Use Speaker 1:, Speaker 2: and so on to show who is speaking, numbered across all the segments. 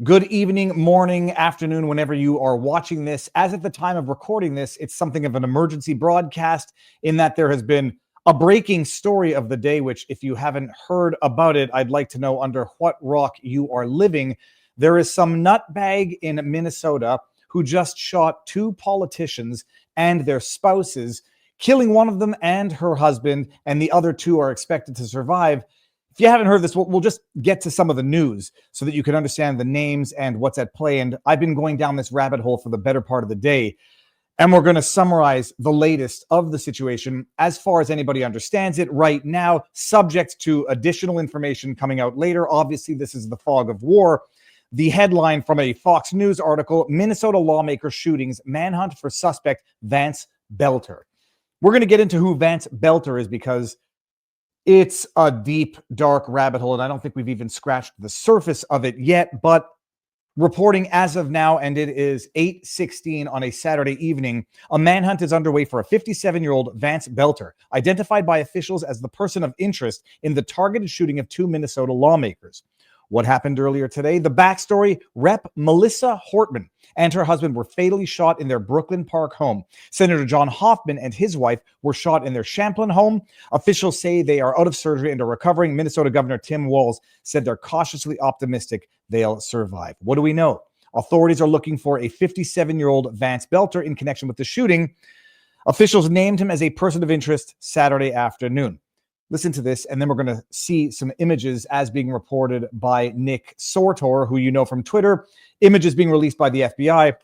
Speaker 1: Good evening, morning, afternoon, whenever you are watching this. As at the time of recording this, it's something of an emergency broadcast in that there has been a breaking story of the day, which if you haven't heard about it, I'd like to know under what rock you are living. There is some nutbag in Minnesota who just shot two politicians and their spouses, killing one of them and her husband, and the other two are expected to survive. If you haven't heard this, we'll just get to some of the news so that you can understand the names and what's at play. And I've been going down this rabbit hole for the better part of the day. And we're going to summarize the latest of the situation as far as anybody understands it right now, subject to additional information coming out later. Obviously, this is the fog of war. The headline from a Fox News article, Minnesota lawmaker shootings, manhunt for suspect Vance Boelter. We're going to get into who Vance Boelter is because it's a deep, dark rabbit hole, and I don't think we've even scratched the surface of it yet, but reporting as of now, and it is 8:16 on a Saturday evening, a manhunt is underway for a 57-year-old Vance Boelter, identified by officials as the person of interest in the targeted shooting of two Minnesota lawmakers. What happened earlier today? The backstory, Rep. Melissa Hortman and her husband were fatally shot in their Brooklyn Park home. Senator John Hoffman and his wife were shot in their Champlain home. Officials say they are out of surgery and are recovering. Minnesota Governor Tim Walz said they're cautiously optimistic they'll survive. What do we know? Authorities are looking for a 57-year-old Vance Boelter in connection with the shooting. Officials named him as a person of interest Saturday afternoon. Listen to this, and then we're going to see some images as being reported by Nick Sortor, who you know from Twitter. Images being released by the FBI.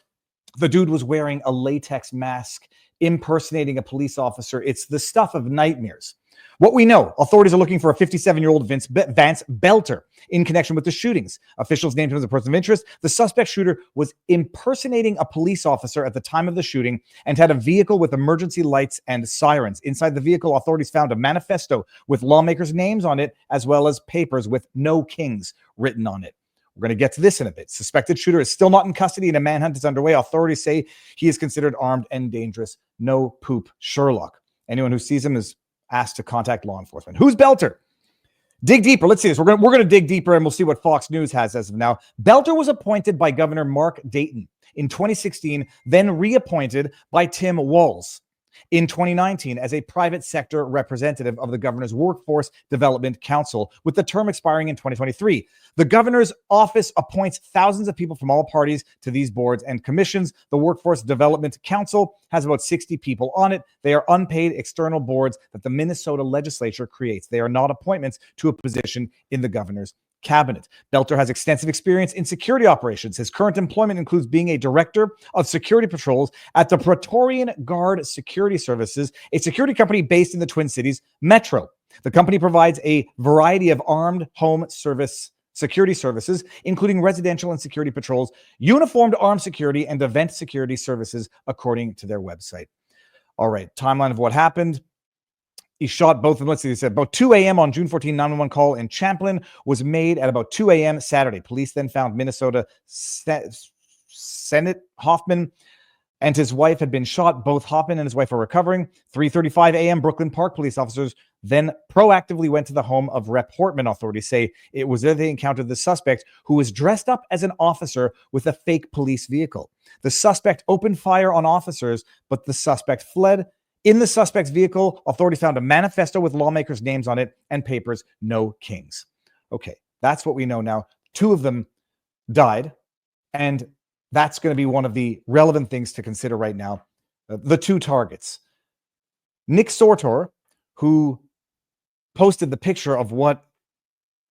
Speaker 1: The dude was wearing a latex mask, impersonating a police officer. It's the stuff of nightmares. What we know, authorities are looking for a 57-year-old Vance Boelter in connection with the shootings. Officials named him as a person of interest. The suspect shooter was impersonating a police officer at the time of the shooting and had a vehicle with emergency lights and sirens. Inside the vehicle, authorities found a manifesto with lawmakers' names on it, as well as papers with "No Kings" written on it. We're going to get to this in a bit. Suspected shooter is still not in custody and a manhunt is underway. Authorities say he is considered armed and dangerous. No poop Sherlock. Anyone who sees him is asked to contact law enforcement. Who's Boelter? Dig deeper. Let's see this. We're going to dig deeper and we'll see what Fox News has as of now. Boelter was appointed by Governor Mark Dayton in 2016, then reappointed by Tim Walz in 2019 as a private sector representative of the governor's Workforce Development Council, with the term expiring in 2023. The governor's office appoints thousands of people from all parties to these boards and commissions. The Workforce Development Council has about 60 people on it. They are unpaid external boards that the Minnesota legislature creates. They are not appointments to a position in the governor's cabinet. Boelter has extensive experience in security operations. His current employment includes being a director of security patrols at the Praetorian Guard Security Services, a security company based in the Twin Cities metro. The company provides a variety of armed home service security services, including residential and security patrols, uniformed armed security, and event security services, according to their website. All right, timeline of what happened. He shot both of them. Let's see, they said about 2 a.m. on June 14, 911 call in Champlain was made at about 2 a.m. Saturday. Police then found Minnesota Senate Hoffman and his wife had been shot. Both Hoffman and his wife are recovering. 3:35 a.m. Brooklyn Park police officers then proactively went to the home of Rep. Hortman. Authorities say it was there they encountered the suspect, who was dressed up as an officer with a fake police vehicle. The suspect opened fire on officers, but the suspect fled. In the suspect's vehicle, authorities found a manifesto with lawmakers' names on it and papers, "No Kings." Okay, that's what we know now. Two of them died, and that's going to be one of the relevant things to consider right now. The two targets. Nick Sortor, who posted the picture of what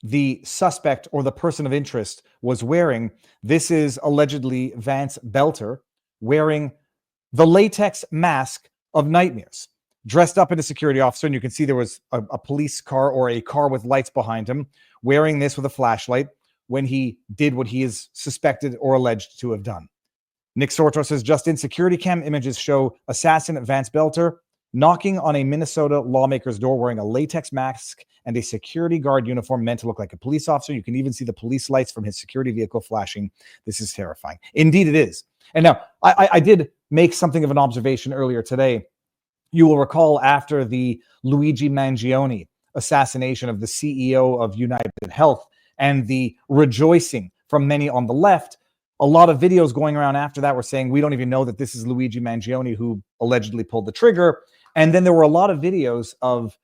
Speaker 1: the suspect or the person of interest was wearing. This is allegedly Vance Boelter wearing the latex mask of nightmares, dressed up in a security officer. And you can see there was a police car or a car with lights behind him, wearing this with a flashlight when he did what he is suspected or alleged to have done. Nick Sortor says just in security cam images show assassin Vance Boelter knocking on a Minnesota lawmaker's door wearing a latex mask and a security guard uniform meant to look like a police officer. You can even see the police lights from his security vehicle flashing. This is terrifying. Indeed, it is. And now, I did make something of an observation earlier today. You will recall after the Luigi Mangione assassination of the CEO of United Health and the rejoicing from many on the left. A lot of videos going around after that were saying, we don't even know that this is Luigi Mangione who allegedly pulled the trigger. And then there were a lot of videos of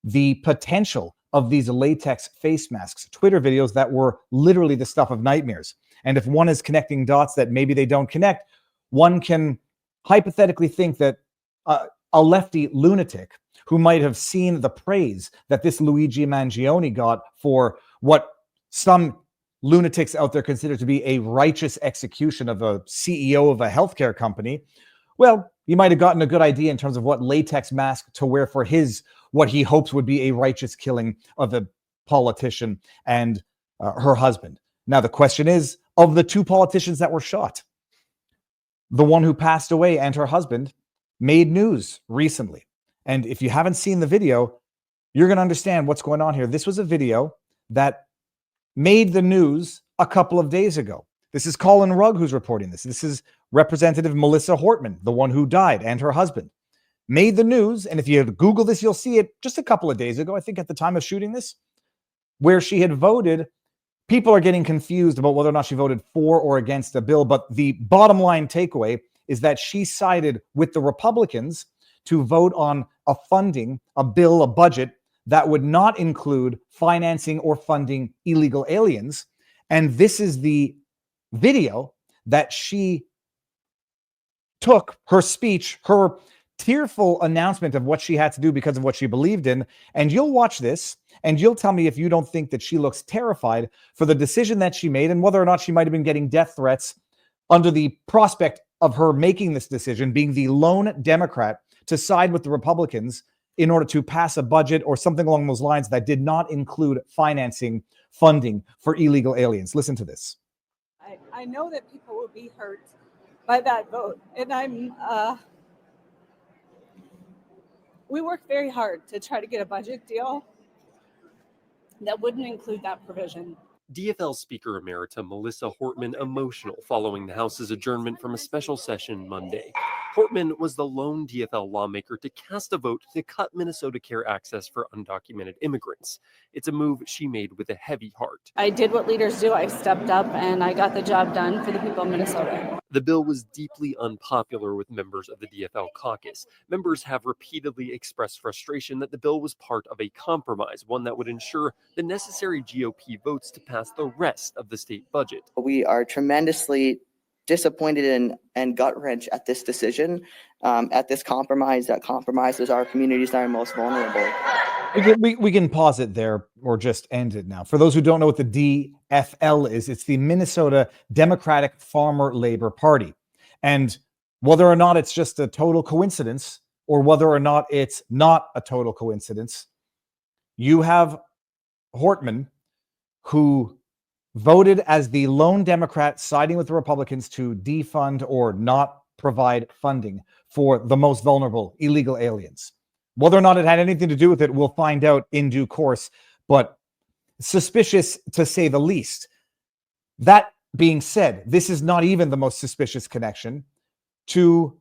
Speaker 1: the potential of these latex face masks, Twitter videos that were literally the stuff of nightmares. And if one is connecting dots that maybe they don't connect, one can hypothetically think that a lefty lunatic who might have seen the praise that this Luigi Mangione got for what some lunatics out there consider to be a righteous execution of a CEO of a healthcare company, well, you might have gotten a good idea in terms of what latex mask to wear for what he hopes would be a righteous killing of a politician and her husband. Now, the question is, of the two politicians that were shot, the one who passed away and her husband made news recently. And if you haven't seen the video, you're going to understand what's going on here. This was a video that made the news a couple of days ago. This is Colin Rugg who's reporting this. This is Representative Melissa Hortman, the one who died, and her husband. Made the news, and if you Google this, you'll see it just a couple of days ago, I think at the time of shooting this, where she had voted. People are getting confused about whether or not she voted for or against a bill, but the bottom line takeaway is that she sided with the Republicans to vote on a bill, a budget that would not include financing or funding illegal aliens. And this is the video that she took, her speech, her tearful announcement of what she had to do because of what she believed in. And you'll watch this and you'll tell me if you don't think that she looks terrified for the decision that she made and whether or not she might have been getting death threats under the prospect of her making this decision, being the lone Democrat to side with the Republicans in order to pass a budget or something along those lines that did not include funding for illegal aliens. Listen to this.
Speaker 2: I know that people will be hurt by that vote. And we worked very hard to try to get a budget deal that wouldn't include that provision.
Speaker 3: DFL Speaker Emerita Melissa Hortman emotional following the House's adjournment from a special session Monday. Hortman was the lone DFL lawmaker to cast a vote to cut Minnesota Care access for undocumented immigrants. It's a move she made with a heavy heart.
Speaker 2: I did what leaders do. I stepped up and I got the job done for the people of Minnesota.
Speaker 3: The bill was deeply unpopular with members of the DFL caucus. Members have repeatedly expressed frustration that the bill was part of a compromise, one that would ensure the necessary GOP votes to pass the rest of the state budget.
Speaker 4: We are tremendously disappointed and gut wrench at this decision, at this compromise that compromises our communities that are most vulnerable.
Speaker 1: We can pause it there or just end it now. For those who don't know what the DFL is, it's the Minnesota Democratic Farmer Labor Party. And whether or not it's just a total coincidence or whether or not it's not a total coincidence, you have Hortman, who voted as the lone Democrat siding with the Republicans to defund or not provide funding for the most vulnerable illegal aliens. Whether or not it had anything to do with it, we'll find out in due course, but suspicious to say the least. That being said, this is not even the most suspicious connection to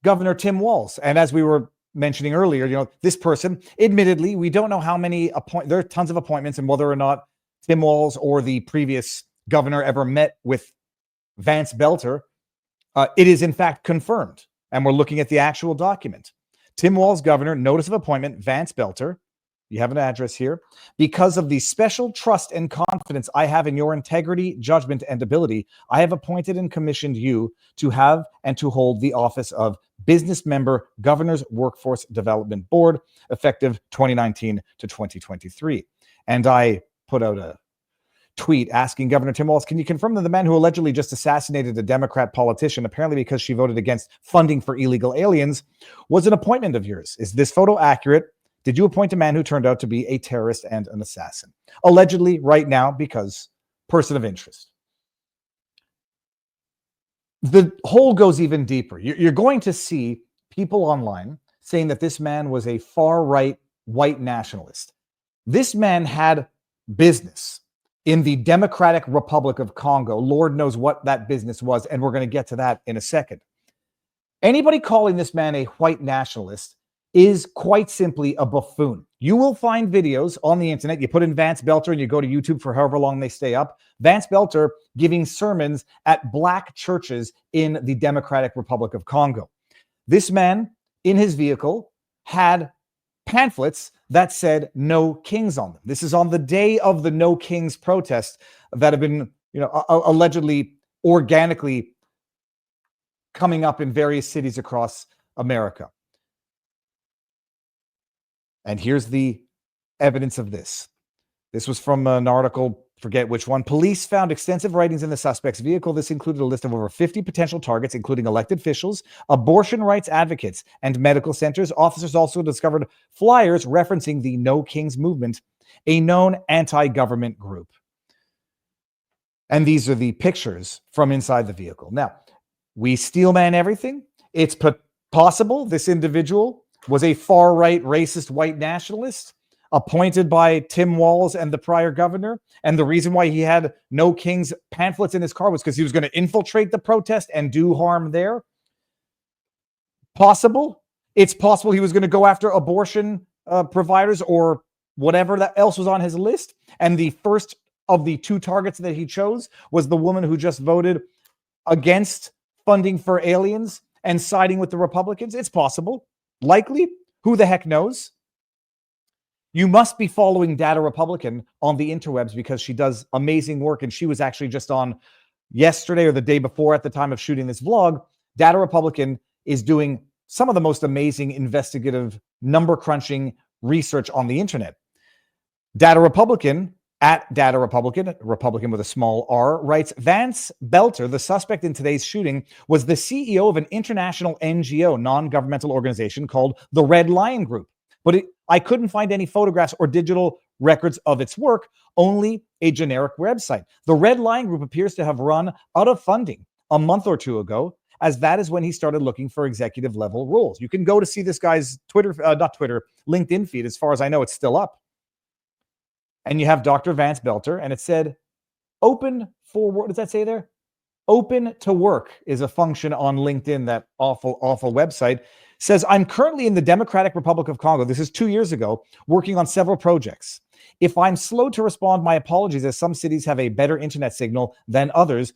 Speaker 1: Governor Tim Walz. And as we were mentioning earlier, this person, admittedly, we don't know how many there are tons of appointments and whether or not Tim Walz or the previous governor ever met with Vance Boelter. It is in fact confirmed. And we're looking at the actual document. Tim Walz, governor, notice of appointment, Vance Boelter. You have an address here. Because of the special trust and confidence I have in your integrity, judgment, and ability, I have appointed and commissioned you to have and to hold the office of business member, Governor's Workforce Development Board, effective 2019 to 2023. And I put out a tweet asking Governor Tim Walz, can you confirm that the man who allegedly just assassinated a Democrat politician, apparently because she voted against funding for illegal aliens, was an appointment of yours? Is this photo accurate? Did you appoint a man who turned out to be a terrorist and an assassin? Allegedly, right now, because person of interest. The hole goes even deeper. You're going to see people online saying that this man was a far-right white nationalist. This man had business in the Democratic Republic of Congo. Lord knows what that business was, and we're going to get to that in a second. Anybody calling this man a white nationalist is quite simply a buffoon. You will find videos on the internet. You put in Vance Boelter and you go to YouTube for however long they stay up. Vance Boelter giving sermons at black churches in the Democratic Republic of Congo. This man in his vehicle had pamphlets that said "No Kings" on them. This is on the day of the No Kings protests that have been, allegedly organically coming up in various cities across America. And here's the evidence of this. This was from an article, forget which one. Police found extensive writings in the suspect's vehicle. This included a list of over 50 potential targets, including elected officials, abortion rights advocates, and medical centers. Officers also discovered flyers referencing the No Kings movement, a known anti-government group. And these are the pictures from inside the vehicle. Now, we steel man everything. It's possible this individual was a far-right racist white nationalist appointed by Tim Walz and the prior governor. And the reason why he had No Kings pamphlets in his car was because he was going to infiltrate the protest and do harm there. Possible. It's possible he was going to go after abortion providers or whatever that else was on his list. And the first of the two targets that he chose was the woman who just voted against funding for aliens and siding with the Republicans. It's possible. Likely. Who the heck knows? You must be following Data Republican on the interwebs because she does amazing work. And she was actually just on yesterday or the day before at the time of shooting this vlog. Data Republican is doing some of the most amazing investigative number crunching research on the internet. Data Republican, at Data Republican, Republican with a small r, writes, Vance Boelter, the suspect in today's shooting, was the CEO of an international NGO, non-governmental organization called the Red Lion Group. But I couldn't find any photographs or digital records of its work, only a generic website. The Red Lion Group appears to have run out of funding a month or two ago, as that is when he started looking for executive level roles. You can go to see this guy's LinkedIn feed. As far as I know, it's still up. And you have Dr. Vance Boelter, and it said, open for, what does that say there? Open to work is a function on LinkedIn, that awful website. Says, I'm currently in the Democratic Republic of Congo. This is 2 years ago, working on several projects. If I'm slow to respond, my apologies, as some cities have a better internet signal than others,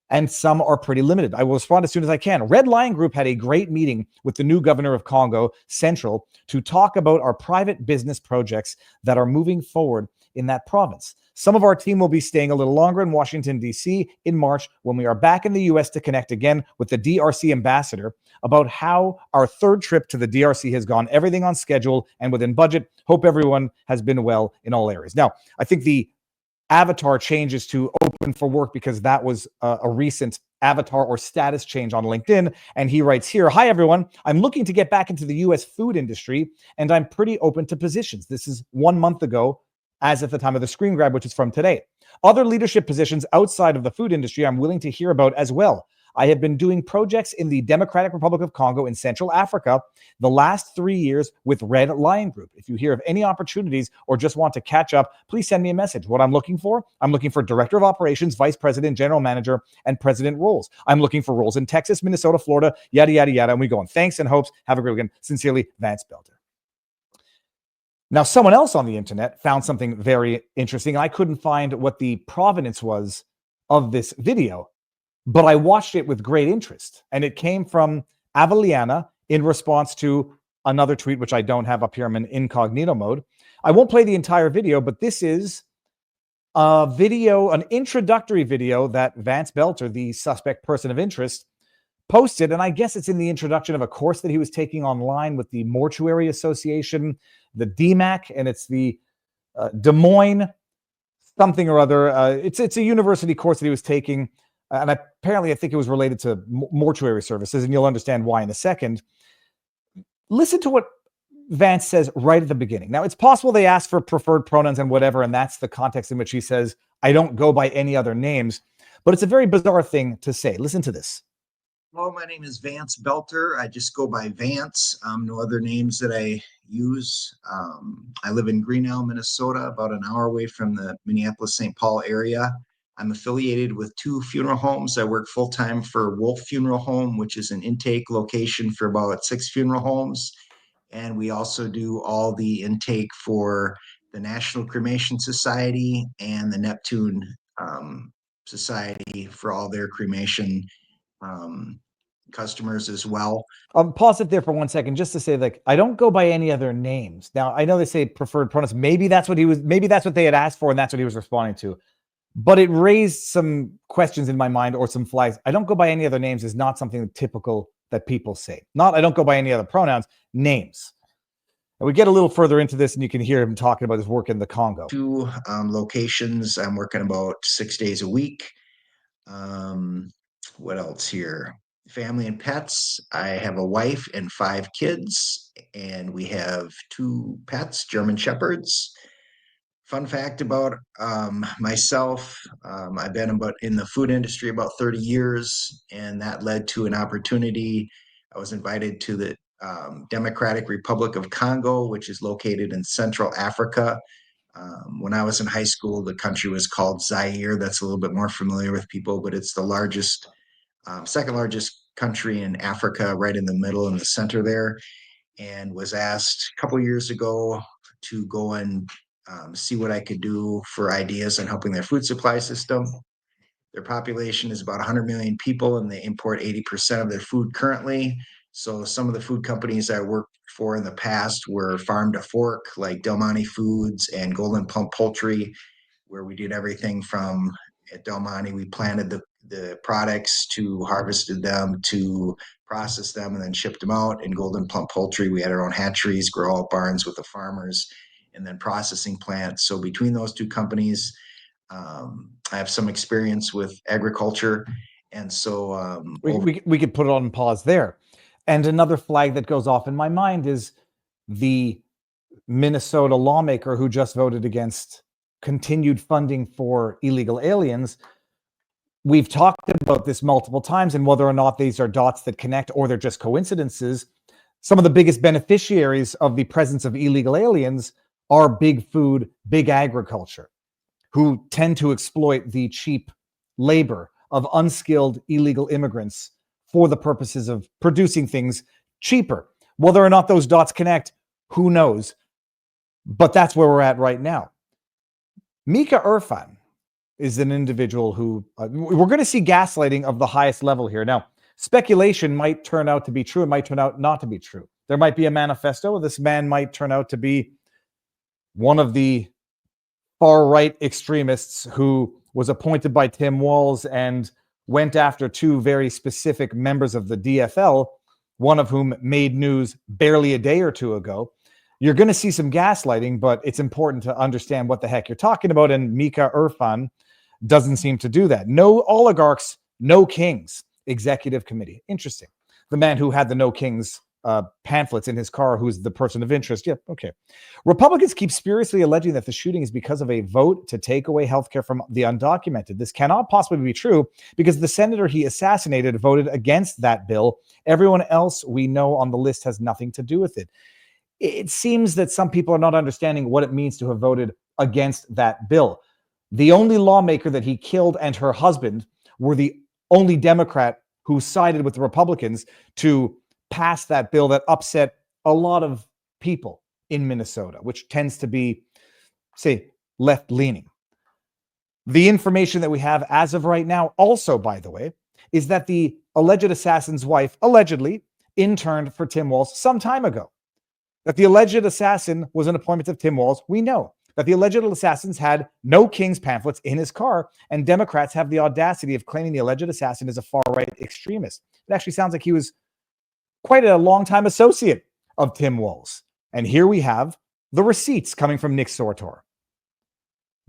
Speaker 1: and some are pretty limited. I will respond as soon as I can. Red Lion Group had a great meeting with the new governor of Congo Central to talk about our private business projects that are moving forward in that province. Some of our team will be staying a little longer in Washington, D.C. in March when we are back in the U.S. to connect again with the DRC ambassador about how our third trip to the DRC has gone, everything on schedule and within budget. Hope everyone has been well in all areas. Now, I think the avatar changes to open for work because that was a recent avatar or status change on LinkedIn. And he writes here, hi, everyone. I'm looking to get back into the U.S. food industry, and I'm pretty open to positions. This is 1 month ago, as at the time of the screen grab, which is from today. Other leadership positions outside of the food industry I'm willing to hear about as well. I have been doing projects in the Democratic Republic of Congo in Central Africa the last 3 years with Red Lion Group. If you hear of any opportunities or just want to catch up, please send me a message. What I'm looking for Director of Operations, Vice President, General Manager, and President roles. I'm looking for roles in Texas, Minnesota, Florida, yada, yada, yada. And we go on. Thanks and hopes. Have a great weekend. Sincerely, Vance Boelter. Now, someone else on the internet found something very interesting. I couldn't find what the provenance was of this video, but I watched it with great interest. And it came from Aveliana in response to another tweet, which I don't have up here. I'm in incognito mode. I won't play the entire video, but this is a video, an introductory video that Vance Boelter, the suspect person of interest, posted. And I guess it's in the introduction of a course that he was taking online with the Mortuary Association, the DMAC, and it's the Des Moines something or other. It's a university course that he was taking. And apparently, I think it was related to mortuary services, and you'll understand why in a second. Listen to what Vance says right at the beginning. Now, it's possible they asked for preferred pronouns and whatever, and that's the context in which he says, I don't go by any other names. But it's a very bizarre thing to say. Listen to this.
Speaker 5: Hello, my name is Vance Boelter. I just go by Vance. No other names that I use. I live in Grinnell, Minnesota, about an hour away from the Minneapolis-St. Paul area. I'm affiliated with 2 funeral homes. I work full-time for Wolf Funeral Home, which is an intake location for about 6 funeral homes. And we also do all the intake for the National Cremation Society and the Neptune Society for all their cremation customers as well.
Speaker 1: Pause it there for 1 second, just to say, like, I don't go by any other names. Now, I know they say preferred pronouns. Maybe that's what they had asked for, and that's what he was responding to. But it raised some questions in my mind, or some flags. I don't go by any other names is not something typical that people say. Not, I don't go by any other pronouns, names. And we get a little further into this, and you can hear him talking about his work in the Congo.
Speaker 5: 2 locations. I'm working about 6 days a week. What else here? Family and pets. I have a wife and 5 kids, and we have 2 pets, German Shepherds. Fun fact about myself, I've been in the food industry about 30 years, and that led to an opportunity. I was invited to the Democratic Republic of Congo, which is located in Central Africa. When I was in high school, the country was called Zaire. That's a little bit more familiar with people, but it's the largest, second largest country in Africa, right in the middle, in the center there, and was asked a couple years ago to go and see what I could do for ideas on helping their food supply system. Their population is about 100 million people, and they import 80% of their food currently. So some of the food companies I worked for in the past were Farm to Fork, like Del Monte Foods and Golden Plump Poultry, where we did everything from, at Del Monte, we planted the products to harvested them to process them and then shipped them out. In Golden Plump Poultry, we had our own hatcheries, grow out barns with the farmers, and then processing plants. So between those 2 companies, I have some experience with agriculture. And so
Speaker 1: we could put it on pause there. And another flag that goes off in my mind is the Minnesota lawmaker who just voted against continued funding for illegal aliens. We've talked about this multiple times, and whether or not these are dots that connect or they're just coincidences. Some of the biggest beneficiaries of the presence of illegal aliens are big food, big agriculture, who tend to exploit the cheap labor of unskilled illegal immigrants for the purposes of producing things cheaper. Whether or not those dots connect, who knows? But that's where we're at right now. Mika Irfan is an individual who, we're going to see gaslighting of the highest level here. Now, speculation might turn out to be true. It might turn out not to be true. There might be a manifesto. This man might turn out to be one of the far-right extremists who was appointed by Tim Walz and went after 2 very specific members of the DFL, one of whom made news barely a day or 2 ago. You're going to see some gaslighting, but it's important to understand what the heck you're talking about, and Mika Irfan doesn't seem to do that. No oligarchs, no kings. Executive committee. Interesting. The man who had the No Kings pamphlets in his car, who's the person of interest. Yeah, okay. Republicans keep spuriously alleging that the shooting is because of a vote to take away healthcare from the undocumented. This cannot possibly be true because the senator he assassinated voted against that bill. Everyone else we know on the list has nothing to do with it. It seems that some people are not understanding what it means to have voted against that bill. The only lawmaker that he killed and her husband were the only Democrat who sided with the Republicans to pass that bill that upset a lot of people in Minnesota, which tends to be, say, left-leaning. The information that we have as of right now, also, by the way, is that the alleged assassin's wife allegedly interned for Tim Walz some time ago. That the alleged assassin was an appointment of Tim Walz, we know. That the alleged assassins had No Kings pamphlets in his car, and Democrats have the audacity of claiming the alleged assassin is a far-right extremist. It actually sounds like he was quite a long-time associate of Tim Walz. And here we have the receipts coming from Nick Sortor.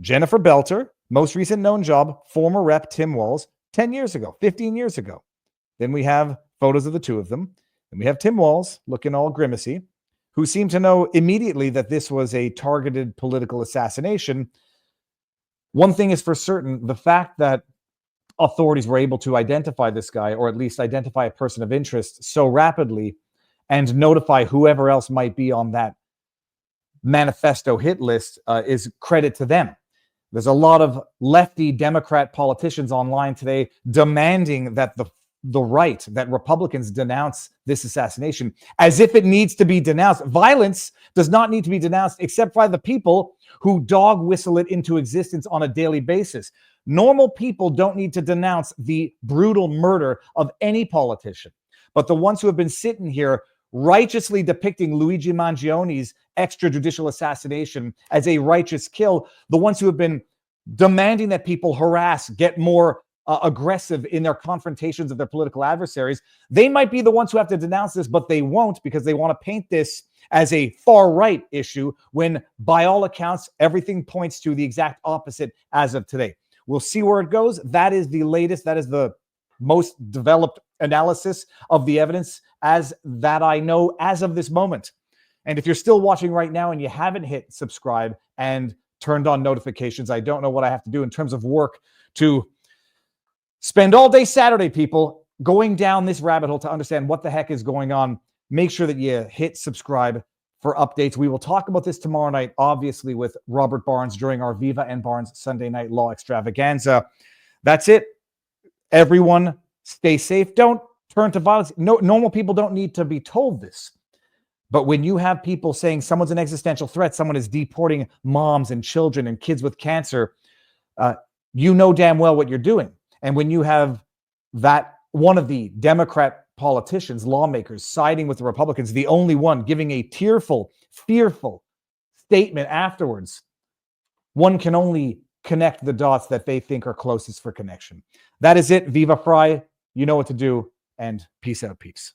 Speaker 1: Jennifer Boelter, most recent known job, former rep Tim Walz, 10 years ago, 15 years ago. Then we have photos of the 2 of them. And we have Tim Walz looking all grimacy, who seemed to know immediately that this was a targeted political assassination. One thing is for certain, the fact that authorities were able to identify this guy, or at least identify a person of interest so rapidly, and notify whoever else might be on that manifesto hit list is credit to them. There's a lot of lefty Democrat politicians online today demanding that the the right that Republicans denounce this assassination as if it needs to be denounced. Violence does not need to be denounced except by the people who dog whistle it into existence on a daily basis. Normal people don't need to denounce the brutal murder of any politician. But the ones who have been sitting here righteously depicting Luigi Mangione's extrajudicial assassination as a righteous kill, the ones who have been demanding that people harass, get more aggressive in their confrontations of their political adversaries, they might be the ones who have to denounce this, but they won't, because they want to paint this as a far-right issue when, by all accounts, everything points to the exact opposite as of today. We'll see where it goes. That is the latest. That is the most developed analysis of the evidence as that I know as of this moment. And if you're still watching right now and you haven't hit subscribe and turned on notifications, I don't know what I have to do in terms of work to spend all day Saturday, people, going down this rabbit hole to understand what the heck is going on. Make sure that you hit subscribe for updates. We will talk about this tomorrow night, obviously, with Robert Barnes during our Viva and Barnes Sunday Night Law Extravaganza. That's it. Everyone, stay safe. Don't turn to violence. No, normal people don't need to be told this. But when you have people saying someone's an existential threat, someone is deporting moms and children and kids with cancer, you know damn well what you're doing. And when you have that one of the Democrat politicians, lawmakers, siding with the Republicans, the only one giving a tearful, fearful statement afterwards, one can only connect the dots that they think are closest for connection. That is it. Viva Fry. You know what to do. And peace out, peeps.